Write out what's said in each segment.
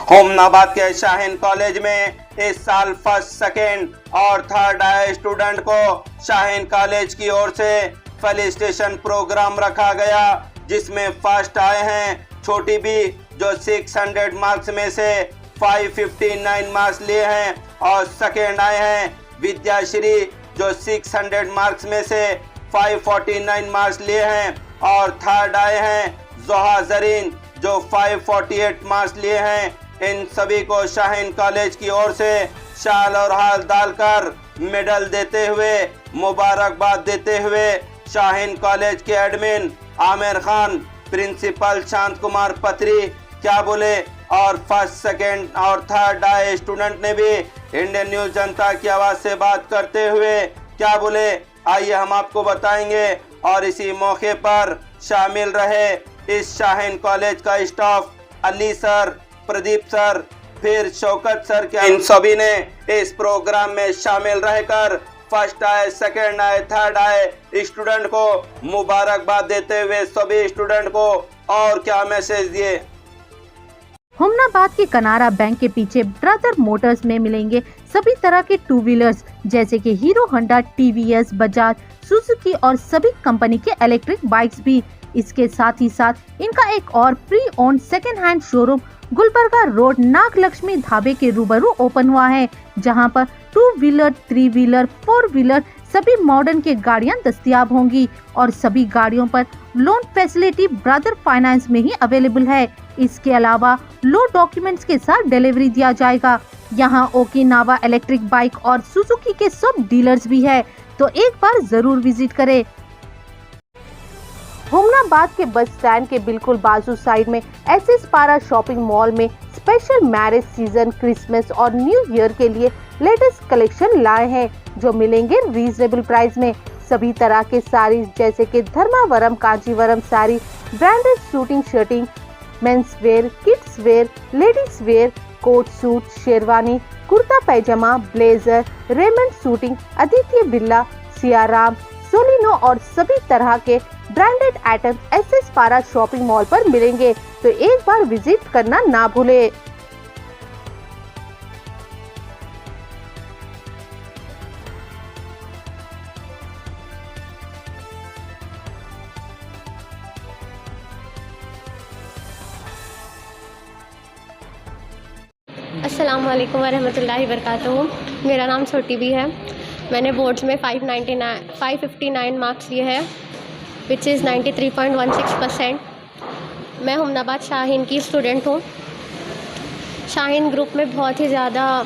होमनाबाद के शाहीन कॉलेज में इस साल फर्स्ट, सेकेंड और थर्ड आए स्टूडेंट को शाहीन कॉलेज की ओर से फेलिसिटेशन प्रोग्राम रखा गया, जिसमें फर्स्ट आए हैं छोटी बी जो 600 मार्क्स में से 559 मार्क्स लिए हैं, और सेकेंड आए हैं विद्याश्री जो 600 मार्क्स में से 549 मार्क्स लिए हैं, और थर्ड आए हैं जोहा जरीन जो 548 मार्क्स लिए हैं। इन सभी को शाहीन कॉलेज की ओर से शाल और हार डालकर मेडल देते हुए मुबारकबाद देते हुए शाहीन कॉलेज के एडमिन आमिर खान, प्रिंसिपल शांत कुमार पत्री क्या बोले, और फर्स्ट, सेकेंड और थर्ड आए स्टूडेंट ने भी इंडियन न्यूज जनता की आवाज से बात करते हुए क्या बोले, आइए हम आपको बताएंगे। और इसी मौके पर शामिल रहे इस शाहीन कॉलेज का staff, Ali sir, Pradeep sir, फिर शौकत सर, क्या इन सभी ने इस प्रोग्राम में शामिल रहकर फर्स्ट आए, सेकेंड आए, थर्ड आए स्टूडेंट को मुबारकबाद देते हुए सभी स्टूडेंट को और क्या मैसेज दिए। होमनाबाद के कनारा बैंक के पीछे ब्रदर मोटर्स में मिलेंगे सभी तरह के टू व्हीलर्स जैसे कि hero Honda, TVS, Bajaj, Suzuki और सभी कंपनी के इलेक्ट्रिक बाइक्स भी। इसके साथ ही साथ इनका एक और pre owned second hand showroom Gulbarga road Nagalakshmi ढाबे के रूबरू ओपन हुआ है, जहां पर two wheeler, three wheeler, four wheeler सभी मॉडर्न के गाड़ियां दस्तयाब होंगी और सभी गाड़ियों पर लोन फैसिलिटी ब्रदर फाइनेंस में ही अवेलेबल है। इसके अलावा लो डॉक्यूमेंट्स के साथ डिलीवरी दिया जाएगा। यहाँ ओकिनावा इलेक्ट्रिक बाइक और सुजुकी के सब डीलर्स भी है, तो एक बार जरूर विजिट करें। होमनाबाद के बस स्टैंड के बिल्कुल बाजू साइड में एसएस पारा शॉपिंग मॉल में स्पेशल मैरिज सीजन, क्रिसमस और न्यू ईयर के लिए लेटेस्ट कलेक्शन लाए हैं, जो मिलेंगे रीजनेबल प्राइस में। सभी तरह के साड़ीज जैसे कि Dharmavaram, Kanchivaram sari, branded shooting shirting, men's wear, kids wear, ladies wear, coat suit, sherwani, kurta pyjama, blazer, Raymond shooting, Aditya Birla, Siyaram, सोलिनो और सभी तरह के branded item SS Para shopping mall पर मिलेंगे, तो एक बार विजिट करना ना भूले। अस्सलाम वालेकुम वरहमतुल्लाहि वबरकातुहू। मेरा नाम छोटी भी है। मैंने बोर्ड्स में 559 मार्क्स लिए हैं, विच इज़ 93.16%। मैं होमनाबाद शाहीन की स्टूडेंट हूँ। शाहीन ग्रुप बहुत ही ज़्यादा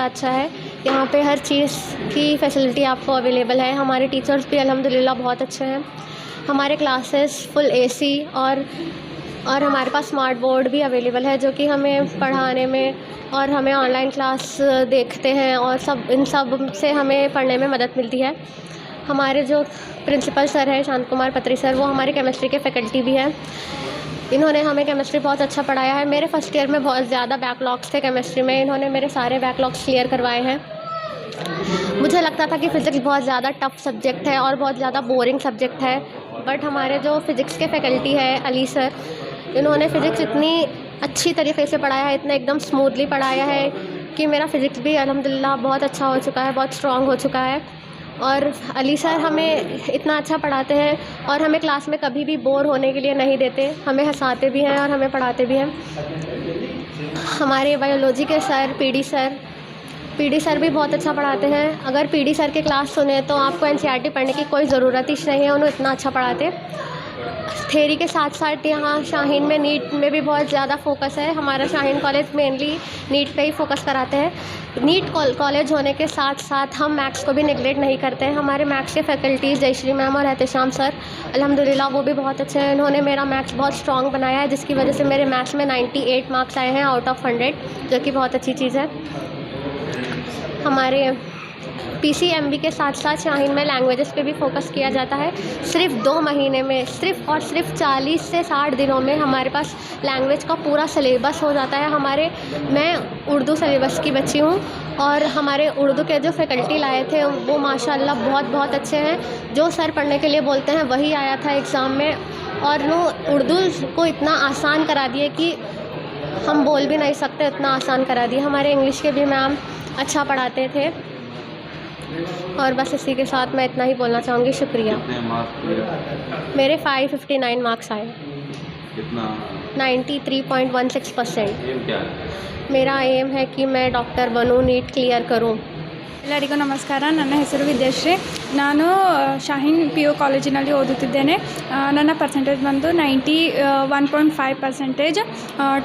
अच्छा है। यहाँ पे हर चीज़ की फैसिलिटी आपको अवेलेबल है। हमारे टीचर्स भी अल्हम्दुलिल्लाह बहुत अच्छे हैं। हमारे क्लासेस फुल एसी और हमारे पास स्मार्ट बोर्ड भी अवेलेबल है, जो कि हमें पढ़ाने में और हमें ऑनलाइन क्लास देखते हैं और इन सब से हमें पढ़ने में मदद मिलती है। हमारे जो प्रिंसिपल सर हैं शांत कुमार पत्री सर, वो हमारे केमिस्ट्री के फैकल्टी भी हैं। इन्होंने हमें केमिस्ट्री बहुत अच्छा पढ़ाया है। मेरे फर्स्ट ईयर में बहुत ज़्यादा बैकलॉग्स थे केमिस्ट्री में, इन्होंने मेरे सारे बैकलॉग्स क्लियर करवाए हैं। मुझे लगता था कि फ़िज़िक्स बहुत ज़्यादा टफ सब्जेक्ट है और बहुत ज़्यादा बोरिंग सब्जेक्ट है, बट हमारे जो फ़िज़िक्स के फैकल्टी है अली सर, इन्होंने फ़िज़िक्स इतनी अच्छी तरीके से पढ़ाया है, इतना एकदम स्मूथली पढ़ाया है कि मेरा फ़िज़िक्स भी अल्हम्दुलिल्लाह बहुत अच्छा हो चुका है, बहुत स्ट्रॉन्ग हो चुका है। और अली सर हमें इतना अच्छा पढ़ाते हैं और हमें क्लास में कभी भी बोर होने के लिए नहीं देते, हमें हंसाते भी हैं और हमें पढ़ाते भी हैं। हमारे बायोलॉजी के सर पीडी सर भी बहुत अच्छा पढ़ाते हैं। अगर पीडी सर के क्लास सुने तो आपको एनसीईआरटी पढ़ने की कोई ज़रूरत ही नहीं है, उन्हें इतना अच्छा पढ़ाते हैं। थ्योरी के साथ साथ यहाँ शाहीन में नीट में भी बहुत ज़्यादा फोकस है। हमारा शाहीन कॉलेज मेनली नीट पे ही फोकस कराते हैं। नीट कॉलेज होने के साथ साथ हम मैथ्स को भी निगलेक्ट नहीं करते हैं। हमारे मैथ्स के फैकल्टीज़ जयश्री मैम और एहतेशाम सर अल्हम्दुलिल्लाह वो भी बहुत अच्छे हैं। इन्होंने मेरा मैथ्स बहुत स्ट्रॉन्ग बनाया है, जिसकी वजह से मेरे मैथ्स में 98 मार्क्स आए हैं आउट ऑफ 100, जो कि बहुत अच्छी चीज़ है। हमारे पीसीएमबी के साथ साथ शाहीन में लैंग्वेजेस पे भी फोकस किया जाता है। सिर्फ 2 महीने में सिर्फ 40 से 60 दिनों में हमारे पास लैंग्वेज का पूरा सिलेबस हो जाता है। मैं उर्दू सिलेबस की बच्ची हूँ और हमारे उर्दू के जो फैकल्टी लाए थे वो माशाल्लाह बहुत अच्छे हैं। जो सर पढ़ने के लिए बोलते हैं वही आया था एग्ज़ाम में, और वो उर्दू को इतना आसान करा दिए कि हम बोल भी नहीं सकते, इतना आसान करा दिया। हमारे इंग्लिश के भी मैम अच्छा पढ़ाते थे। और बस इसी के साथ मैं इतना ही बोलना चाहूँगी। शुक्रिया। कितने मार्क्स लिए? मेरे 559 मार्क्स आए। कितना? 93.16%। एम क्या है? मेरा एम है कि मैं डॉक्टर बनूँ, नीट क्लियर करूँ। ಎಲ್ಲರಿಗೂ ನಮಸ್ಕಾರ. ನನ್ನ ಹೆಸರು ವಿದ್ಯಾಶ್ರೀ. ನಾನು ಶಾಹೀನ್ PU ಕಾಲೇಜಿನಲ್ಲಿ ಓದುತ್ತಿದ್ದೇನೆ. ನನ್ನ ಪರ್ಸೆಂಟೇಜ್ ಬಂದು 91.5%.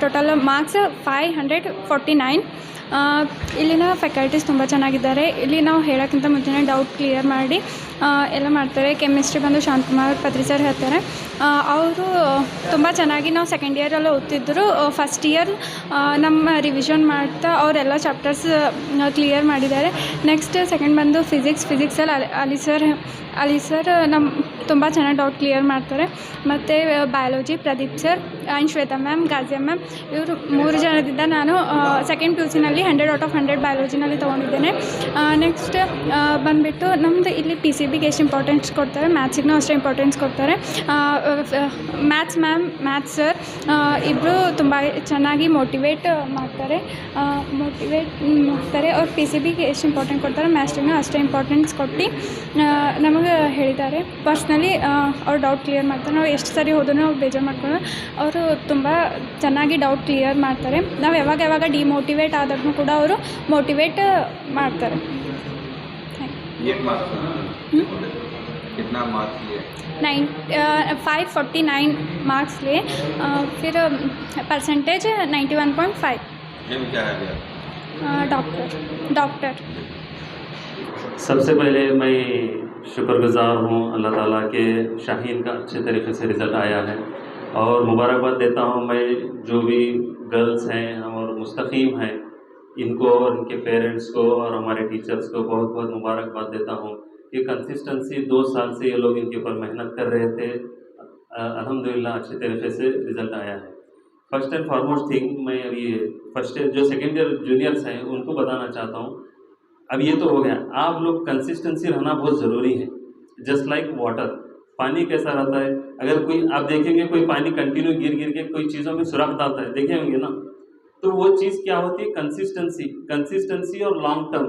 Total marks 549. ಇಲ್ಲಿನ ಫ್ಯಾಕಲ್ಟೀಸ್ ತುಂಬ ಚೆನ್ನಾಗಿದ್ದಾರೆ. ಇಲ್ಲಿ ನಾವು ಹೇಳೋಕ್ಕಿಂತ ಮುಂಚೆನೇ ಡೌಟ್ ಕ್ಲಿಯರ್ ಮಾಡಿ ಎಲ್ಲ ಮಾಡ್ತಾರೆ. ಕೆಮಿಸ್ಟ್ರಿ ಬಂದು ಶಾಂತಕುಮಾರ್ ಪತ್ರಿ ಸರ್ ಹೇಳ್ತಾರೆ. ಅವರು ತುಂಬ ಚೆನ್ನಾಗಿ ನಾವು ಸೆಕೆಂಡ್ ಇಯರೆಲ್ಲ ಓದ್ತಿದ್ದರು. ಫಸ್ಟ್ ಇಯರ್ ನಮ್ಮ ರಿವಿಷನ್ ಮಾಡ್ತಾ ಅವರೆಲ್ಲ ಚಾಪ್ಟರ್ಸ್ ಕ್ಲಿಯರ್ ಮಾಡಿದ್ದಾರೆ. ನೆಕ್ಸ್ಟ್ ಸೆಕೆಂಡ್ ಬಂದು ಫಿಸಿಕ್ಸಲ್ಲಿ ಅಲಿ ಸರ್ ನಮ್ಮ ತುಂಬ ಚೆನ್ನಾಗಿ ಡೌಟ್ ಕ್ಲಿಯರ್ ಮಾಡ್ತಾರೆ. ಮತ್ತು biology Pradeep sir and Shweta ma'am, Ghazia ma'am, ಇವರು 3 ಜನದಿಂದ ನಾನು ಸೆಕೆಂಡ್ PUCನಲ್ಲಿ 100/100 ಬಯಾಲಜಿನಲ್ಲಿ ತೊಗೊಂಡಿದ್ದೇನೆ. ನೆಕ್ಸ್ಟ್ ಬಂದುಬಿಟ್ಟು ನಮ್ಮದು ಇಲ್ಲಿ PCBಗೆ ಎಷ್ಟು ಇಂಪಾರ್ಟೆನ್ಸ್ ಕೊಡ್ತಾರೆ, ಮ್ಯಾಥ್ಸಿಗೂ ಅಷ್ಟೇ ಇಂಪಾರ್ಟೆನ್ಸ್ ಕೊಡ್ತಾರೆ. ಮ್ಯಾಥ್ಸ್ ಸರ್ ಇಬ್ಬರು ತುಂಬ ಚೆನ್ನಾಗಿ ಮೋಟಿವೇಟ್ ಮಾಡ್ತಾರೆ. ಅವ್ರು PCBಗೆ ಎಷ್ಟು ಇಂಪಾರ್ಟೆಂಟ್ ಕೊಡ್ತಾರೆ, ಮ್ಯಾಥ್ಸಿಗೂ ಅಷ್ಟೇ ಇಂಪಾರ್ಟೆನ್ಸ್ ಕೊಟ್ಟು ನಮಗೆ ಹೇಳಿದ್ದಾರೆ. ಪರ್ಸ್ನಲಿ ಅವ್ರು ಡೌಟ್ ಕ್ಲಿಯರ್ ಮಾಡ್ತಾರೆ. ನಾವು ಎಷ್ಟು ಸರಿ ಹೋದ್ರೂ ಅವ್ರು ಬೇಜಾರು ಮಾಡ್ಕೊಂಡು ಅವರು ತುಂಬ ಚೆನ್ನಾಗಿ ಡೌಟ್ ಕ್ಲಿಯರ್ ಮಾಡ್ತಾರೆ. ನಾವು ಯಾವಾಗ ಡಿಮೋಟಿವೇಟ್ ಆದಾಗೂ ಕೂಡ ಅವರು ಮೋಟಿವೇಟ್ ಮಾಡ್ತಾರೆ. कितना मार्क्स लिए? 549 मार्क्स लिए. फिर परसेंटेज 91.5. एम क्या है भैया? डॉक्टर. सबसे पहले मैं शुक्रगुज़ार हूँ अल्लाह ताला के, शाहीन का अच्छे तरीके से रिज़ल्ट आया है और मुबारकबाद देता हूँ मैं जो भी गर्ल्स हैं और मुस्तकीम हैं इनको और इनके पेरेंट्स को और हमारे टीचर्स को बहुत बहुत मुबारकबाद देता हूँ कि कंसिस्टेंसी 2 साल से ये लोग इनके ऊपर मेहनत कर रहे थे. अल्हम्दुलिल्लाह अच्छे तरीके से रिज़ल्ट आया है. फर्स्ट एंड फॉरमोस्ट थिंग मैं अभी फर्स्ट ईयर जो सेकेंड ईयर जूनियर्स हैं उनको बताना चाहता हूँ. अब ये तो हो गया, आप लोग कंसिस्टेंसी रहना बहुत ज़रूरी है. जस्ट लाइक वाटर, पानी कैसा रहता है, अगर कोई आप देखेंगे कोई पानी कंटिन्यू गिर के कोई चीज़ों में सुराख डालता है, देखे होंगे ना, तो वो चीज़ क्या होती है, कंसिस्टेंसी और लॉन्ग टर्म.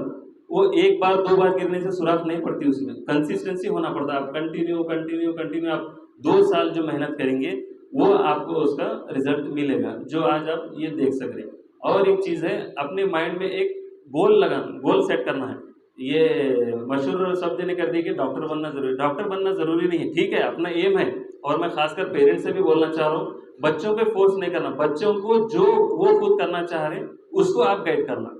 वो 1 बार 2 बार गिरने से सुराख नहीं पड़ती, उसमें कंसिस्टेंसी होना पड़ता है. आप कंटिन्यू आप 2 साल जो मेहनत करेंगे वो आपको उसका रिजल्ट मिलेगा, जो आज आप ये देख सक रहे हैं. और एक चीज़ है, अपने माइंड में एक गोल सेट करना है. ये मशहूर शब्द ने कर दिया कि डॉक्टर बनना ज़रूरी नहीं है. ठीक है, अपना एम है. और मैं खासकर पेरेंट्स से भी बोलना चाह रहा हूँ, बच्चों पे फोर्स नहीं करना. बच्चों को जो वो खुद करना चाह रहे हैं उसको आप गाइड करना.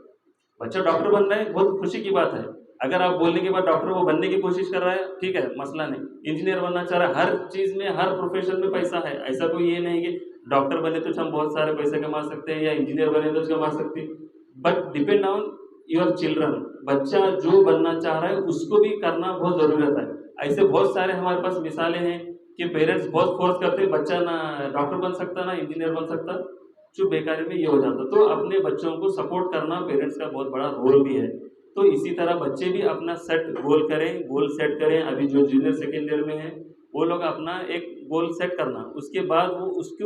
बच्चा डॉक्टर बन रहा है, बहुत खुशी की बात है. अगर आप बोलने के बाद डॉक्टर वो बनने की कोशिश कर रहा है, ठीक है, मसला नहीं. इंजीनियर बनना चाह रहा है, हर चीज़ में हर प्रोफेशन में पैसा है. ऐसा कोई ये नहीं कि डॉक्टर बने तो हम बहुत सारे पैसे कमा सकते हैं या इंजीनियर बने तो कमा सकते हैं. But depend on your children. बच्चा जो बनना चाह रहा है उसको भी करना बहुत ज़रूरत है. ऐसे बहुत सारे हमारे पास मिसालें हैं कि पेरेंट्स बहुत फोर्स करते, बच्चा ना डॉक्टर बन सकता ना इंजीनियर बन सकता, जो बेकारी में ये हो जाता. तो अपने बच्चों को सपोर्ट करना पेरेंट्स का बहुत बड़ा रोल भी है. तो इसी तरह बच्चे भी अपना गोल सेट करें. अभी जो जूनियर सेकेंड ईयर में है वो लोग अपना एक गोल सेट करना, उसके बाद वो उसके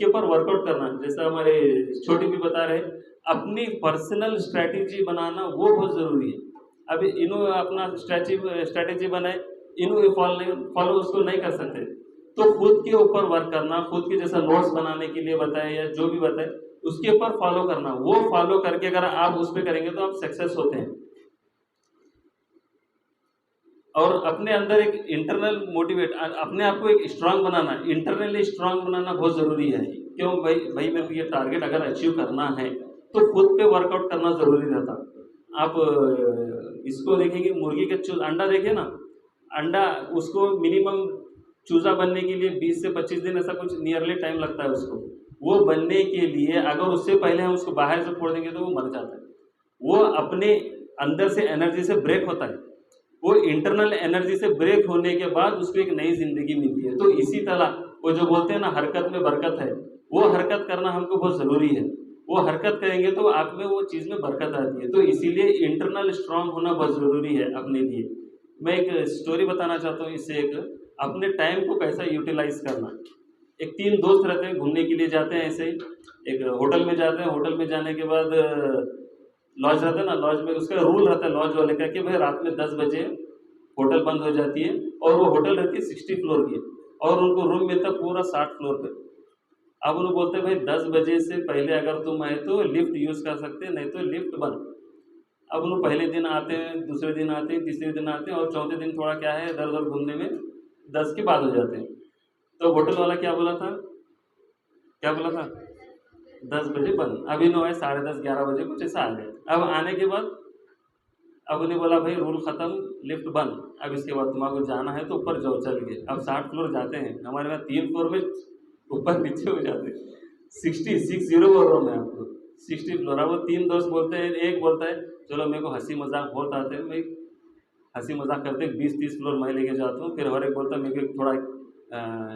ऊपर वर्कआउट करना. जैसा हमारे छोटी भी बता रहे, अपनी पर्सनल स्ट्रैटेजी बनाना वो बहुत ज़रूरी है. अभी इन्हों अपना स्ट्रैटेजी बनाए, इन्हों फॉलो उसको नहीं कर सकते, तो खुद के ऊपर वर्क करना, खुद के जैसा नोट्स बनाने के लिए बताए या जो भी बताए उसके ऊपर फॉलो करना. वो फॉलो करके अगर आप उस पर करेंगे तो आप सक्सेस होते हैं. और अपने अंदर एक इंटरनल मोटिवेट, अपने आप को एक स्ट्रांग बनाना, इंटरनली स्ट्रांग बनाना बहुत ज़रूरी है. क्यों भाई मेरे को ये टारगेट अगर अचीव करना है तो खुद पे वर्कआउट करना ज़रूरी रहता. आप इसको देखेंगे, मुर्गी के अंडा देखे ना, अंडा उसको मिनिमम चूज़ा बनने के लिए 20 से 25 दिन ऐसा कुछ नियरली टाइम लगता है उसको. वो बनने के लिए अगर उससे पहले हम उसको बाहर से फोड़ देंगे तो वो मर जाता है. वो अपने अंदर से एनर्जी से ब्रेक होता है. वो इंटरनल एनर्जी से ब्रेक होने के बाद उसको एक नई ज़िंदगी मिलती है. तो इसी तरह वो जो बोलते हैं ना, हरकत में बरकत है, वो हरकत करना हमको बहुत ज़रूरी है. वो हरकत करेंगे तो आप में वो चीज़ में बरकत आती है. तो इसीलिए इंटरनल स्ट्रांग होना बहुत ज़रूरी है अपने लिए. मैं एक स्टोरी बताना चाहता हूँ इससे. एक अपने टाइम को कैसा यूटिलाइज़ करना. एक 3 दोस्त रहते हैं, घूमने के लिए जाते हैं ऐसे ही, एक होटल में जाते हैं, होटल में जाने के बाद लॉज रहता है ना, लॉज में उसका रूल रहता है लॉज वाले का कि भाई रात में 10 बजे होटल बंद हो जाती है, और वो होटल रहती है 60 फ्लोर की, और उनको रूम मिलता है पूरा 60 फ्लोर पे। अब उन्होंने बोलते हैं भाई 10 बजे से पहले अगर तुम आए तो लिफ्ट यूज़ कर सकते हैं, नहीं तो लिफ्ट बंद। अब उन्होंने पहले दिन आते हैं, दूसरे दिन आते हैं, तीसरे दिन आते हैं, और चौथे दिन थोड़ा क्या है इधर उधर घूमने में 10 के बाद हो जाते हैं। तो होटल वाला क्या बोला था 10 बजे बंद। अभी नो है 10:30 11 बजे कुछ ऐसा आ गए। अब आने के बाद अब उन्हें बोला भाई रूल ख़त्म, लिफ्ट बंद, अब इसके बाद तुम्हारे जाना है तो ऊपर जाओ, चल गए। अब 60 फ्लोर जाते हैं, हमारे यहाँ 3 फ्लोर में ऊपर नीचे हो जाते हैं, 60 बोल रहा हूँ मैं आपको, 60 फ्लोर। अब वो 3 दोस्त बोलते हैं, एक बोलता है चलो मेरे को हंसी मजाक बहुत आते हैं, मैं हंसी मजाक करते 20-30 फ्लोर मैं लेके जाता हूँ। फिर हर एक बोलता है मेरे को थोड़ा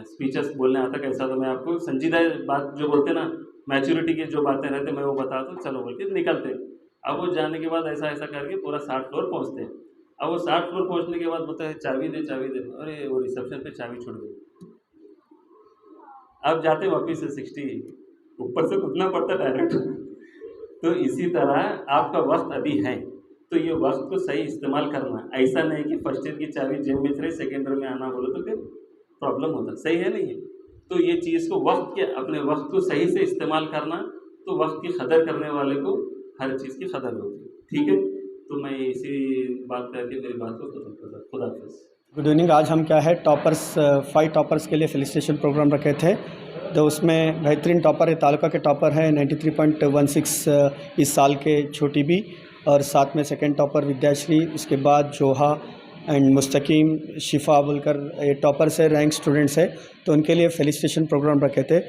स्पीचेस बोलने आता कैसा, तो मैं आपको संजीदा बात जो बोलते हैं ना, मैच्योरिटी की जो बातें रहते मैं वो बताता हूँ, चलो बोल के निकलते हैं। अब वो जाने के बाद ऐसा ऐसा करके पूरा 60 फ्लोर पहुँचते हैं। अब वो 60 फ्लोर पहुँचने के बाद बोलता है चाबी दे, अरे वो रिसेप्शन पे चाबी छूट गई। अब जाते वापिस से 60 ऊपर से कूदना पड़ता डायरेक्ट। तो इसी तरह आपका वक्त अभी है, तो ये वक्त को सही इस्तेमाल करना। ऐसा नहीं कि फर्स्ट ईयर की चाबी जेब में रही, सेकेंड ईयर में आना बोलो तो फिर प्रॉब्लम होता, सही है नहीं है। तो ये चीज़ को वक्त के अपने वक्त को सही से इस्तेमाल करना, तो वक्त की कदर करने वाले को हर चीज़ की कदर होती है। ठीक है, तो मैं इसी बात करके मेरी बात को खत्म करता। खुदा हाफिज़। Good evening. आज हम क्या है टॉपर्स 5 टॉपर्स के लिए फेलिसिटेशन प्रोग्राम रखे थे, तो उसमें बेहतरीन टॉपर है, तालुका के टॉपर है 93.16 इस साल के छोटी भी, और साथ में सेकंड टॉपर विद्याश्री, उसके बाद जोहा एंड मुस्तकीम, शिफा बोलकर ये टॉपर से रैंक स्टूडेंट्स है, तो उनके लिए फेलिसिटेशन प्रोग्राम रखे थे।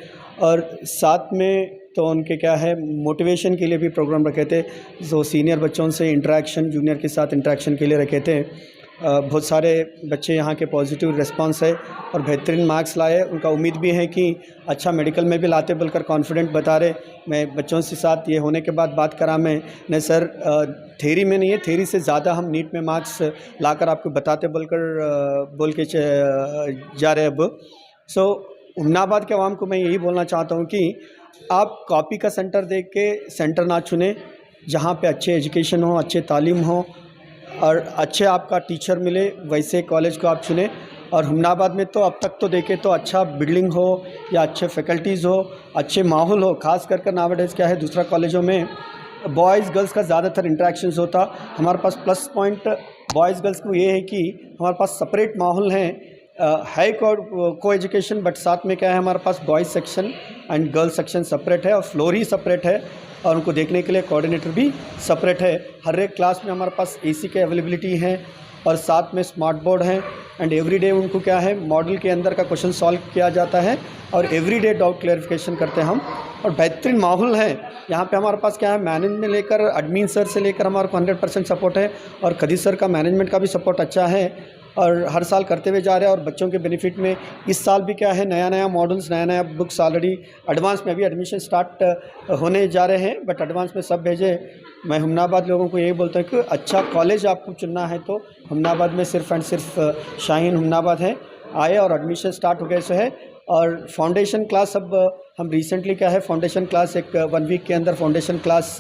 और साथ में तो उनके क्या है मोटिवेशन के लिए भी प्रोग्राम रखे थे, जो सीनियर बच्चों से इंटरेक्शन, जूनियर के साथ इंटरेक्शन के लिए रखे थे। बहुत सारे बच्चे यहाँ के पॉजिटिव रिस्पांस है और बेहतरीन मार्क्स लाए। उनका उम्मीद भी है कि अच्छा मेडिकल में भी लाते बोलकर कॉन्फिडेंट बता रहे। मैं बच्चों के साथ ये होने के बाद बात करा मैं, नहीं सर थेरी में नहीं है, थेरी से ज़्यादा हम नीट में मार्क्स लाकर आपको बताते बोल के जा रहे अब। सो हुमनाबाद के आवाम को मैं यही बोलना चाहता हूँ कि आप कॉपी का सेंटर देख के सेंटर ना चुने, जहाँ पे अच्छे एजुकेशन हो, अच्छे तालीम हो और अच्छे आपका टीचर मिले, वैसे कॉलेज को आप चुने। और हुमनाबाद में तो अब तक तो देखें तो अच्छा बिल्डिंग हो या अच्छे फैकल्टीज़ हो, अच्छे माहौल हो, ख़ास कर नावडेज क्या है दूसरा कॉलेजों में बॉयज़ गर्ल्स का ज़्यादातर इंटरेक्शंस होता। हमारे पास प्लस पॉइंट बॉयज़ गर्ल्स को ये है कि हमारे पास सेपरेट माहौल है को एजुकेशन, बट साथ में क्या है हमारे पास boys section and girls section separate है और फ्लोर ही सेपरेट है और उनको देखने के लिए कोऑर्डिनेटर भी सेपरेट है। हर एक क्लास में हमारे पास एसी के अवेलेबिलिटी है और साथ में स्मार्ट बोर्ड है एंड एवरीडे उनको क्या है मॉडल के अंदर का क्वेश्चन सॉल्व किया जाता है और एवरीडे डाउट क्लैरिफिकेशन करते हैं हम। और बेहतरीन माहौल है यहाँ पे। हमारे पास क्या है मैनेजमेंट लेकर एडमिन सर से लेकर हमारे को 100% सपोर्ट है और खदीज सर का मैनेजमेंट का भी सपोर्ट अच्छा है और हर साल करते हुए जा रहे हैं। और बच्चों के बेनिफिट में इस साल भी क्या है नया मॉडल्स, नया बुक्स ऑलरेडी एडवांस में अभी एडमिशन स्टार्ट होने जा रहे हैं, बट एडवांस में सब भेजे। मैं हुमनाबाद लोगों को यही बोलता हूँ कि अच्छा कॉलेज आपको चुनना है तो हुमनाबाद में सिर्फ एंड सिर्फ शाहीन हुमनाबाद है, आए और एडमिशन स्टार्ट हो गए से है। और फाउंडेशन क्लास अब हम रिसेंटली क्या है फाउंडेशन क्लास एक 1 वीक के अंदर फाउंडेशन क्लास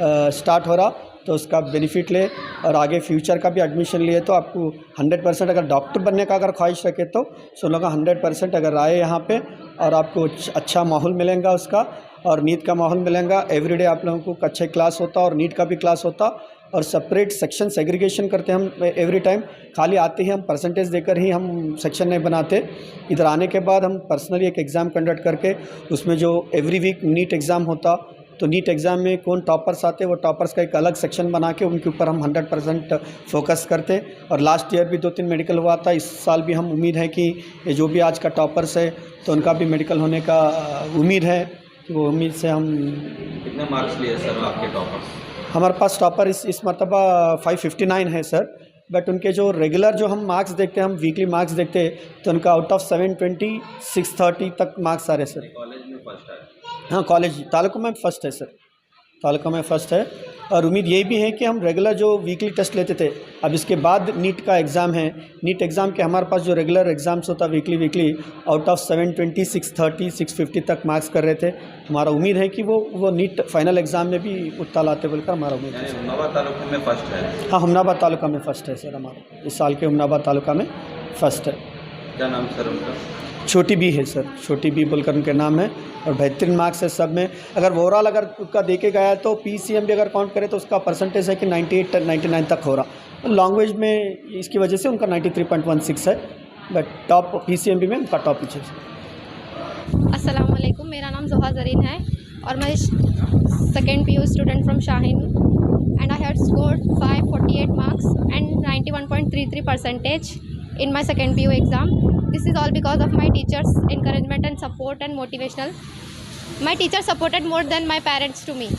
स्टार्ट हो रहा, तो उसका बेनिफिट ले और आगे फ्यूचर का भी एडमिशन लिए तो आपको 100% अगर डॉक्टर बनने का अगर ख्वाहिश रखे तो सुन लोग 100% अगर आए यहाँ पे और आपको अच्छा माहौल मिलेगा उसका और नीट का माहौल मिलेगा। एवरीडे आप लोगों को अच्छे क्लास होता और नीट का भी क्लास होता और सेपरेट सेक्शन सेग्रीगेशन करते हम एवरी टाइम। खाली आते ही हम परसेंटेज देकर ही हम सेक्शन नहीं बनाते। इधर आने के बाद हम पर्सनली एक एग्ज़ाम कंडक्ट करके उसमें जो एवरी वीक नीट एग्ज़ाम होता तो नीट एग्ज़ाम में कौन टॉपर्स आते वो टॉपर्स का एक अलग सेक्शन बना के उनके ऊपर हम 100% फोकस करते। और लास्ट ईयर भी 2-3 मेडिकल हुआ था, इस साल भी हम उम्मीद है कि ये जो भी आज का टॉपर्स है तो उनका भी मेडिकल होने का उम्मीद है कि वो उम्मीद से हम। कितने मार्क्स लिए सर आपके टॉपर्स? हमारे पास टॉपर इस मरतबा 559 है सर, बट उनके जो रेगुलर जो हम मार्क्स देखते हैं हम वीकली मार्क्स देखते हैं तो उनका आउट ऑफ 720 630 तक मार्क्स आ रहे सर। कॉलेज में फर्स्ट है? हाँ कॉलेज तालुका में फ़र्स्ट है सर, तालुका में फ़र्स्ट है। और उम्मीद यही भी है कि हम रेगुलर जो वीकली टेस्ट लेते थे, अब इसके बाद नीट का एग्ज़ाम है, नीट एग्ज़ाम के हमारे पास जो रेगुलर एग्ज़ाम्स होता वीकली आउट ऑफ 720 630 650 तक मार्क्स कर रहे थे। हमारा उम्मीद है कि वो नीट फाइनल एग्ज़ाम में भी उतना लाते बोलकर हमारा उम्मीद है। हुमनाबाद तालुका में फर्स्ट है? हाँ, हुमनाबाद तालुका में फ़र्स्ट है सर, हमारा इस साल के हुमनाबाद तालुका में फ़र्स्ट है। क्या नाम सर उनका? छोटी बी है सर, छोटी बी बोलकर उनके नाम है और बेहतरीन मार्क्स है सब में। अगर ओवरऑल अगर उसका देखे गया तो PCM भी अगर काउंट करें तो उसका परसेंटेज है कि 98 99 तक हो रहा। लैंग्वेज में इसकी वजह से उनका 93.16 है, बट टॉप PCMB में उनका टॉप पीछे है। अस्सलाम वालेकुम, मेरा नाम जोहा ज़रीन है और मैं second PU student from Shaheen and I have scored 548 marks and 91.33 percentage in my second PU exam. This is all because of my teachers' encouragement and support and motivational. My teachers supported more than my parents to me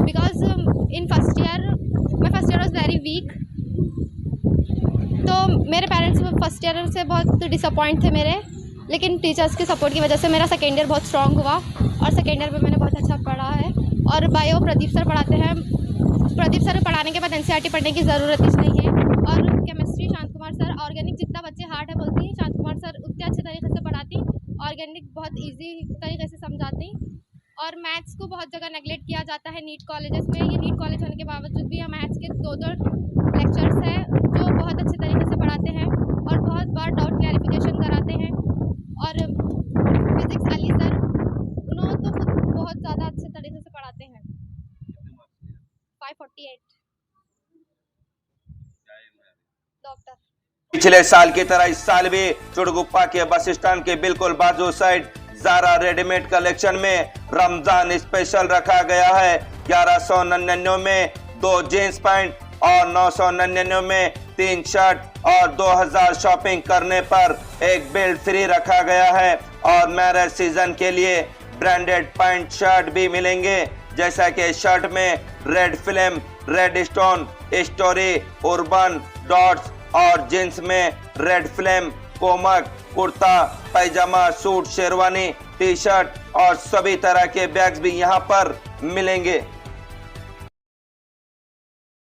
because in first year, my first year was very weak. तो मेरे parents first year से बहुत disappoint थे मेरे, लेकिन teachers के support की वजह से मेरा सेकेंड ईयर बहुत स्ट्रॉन्ग हुआ और सेकेंड ईयर में मैंने बहुत अच्छा पढ़ा है। और बायो प्रदीप सर पढ़ाते हैं, प्रदीप सर पढ़ाने के बाद NCERT पढ़ने की ज़रूरत ही नहीं है। और केमिस्ट्री शांत कुमार सर, ऑर्गेनिक जितना बच्चे हार्ड है बोलती हैं, शांत कुमार सर उतने अच्छे तरीके से पढ़ाती, ऑर्गेनिक बहुत इजी तरीके से समझाती। और मैथ्स को बहुत जगह नेगलेक्ट किया जाता है नीट कॉलेजेस में। ये नीट कॉलेज होने के बावजूद भी मैथ्स के दो लेक्चर्स हैं जो बहुत अच्छे तरीके से पढ़ाते हैं और बहुत बार डाउट क्लैरिफिकेशन कराते हैं। और फिज़िक्स अली सर, उन्होंने तो खुद बहुत ज़्यादा अच्छे तरीके से पढ़ाते हैं। 548 डॉक्टर। पिछले साल की तरह इस साल भी चुड़गुप्पा के बस स्टैंड के बिल्कुल बाजू साइड ज़ारा रेडीमेड कलेक्शन में रमजान स्पेशल रखा गया है। 1199 में 2 जीन्स पैंट और 999 में 3 शर्ट और 2000 शॉपिंग करने पर एक बिल्ड फ्री रखा गया है। और मैरिज सीजन के लिए ब्रांडेड पैंट शर्ट भी मिलेंगे, जैसा कि शर्ट में red film, red stone, story, urban, dots और जींस में रेड फिल्म, कोमक, कुर्ता, पैजामा, सूट, शेरवानी, टी शर्ट और सभी तरह के बैग्स भी यहाँ पर मिलेंगे।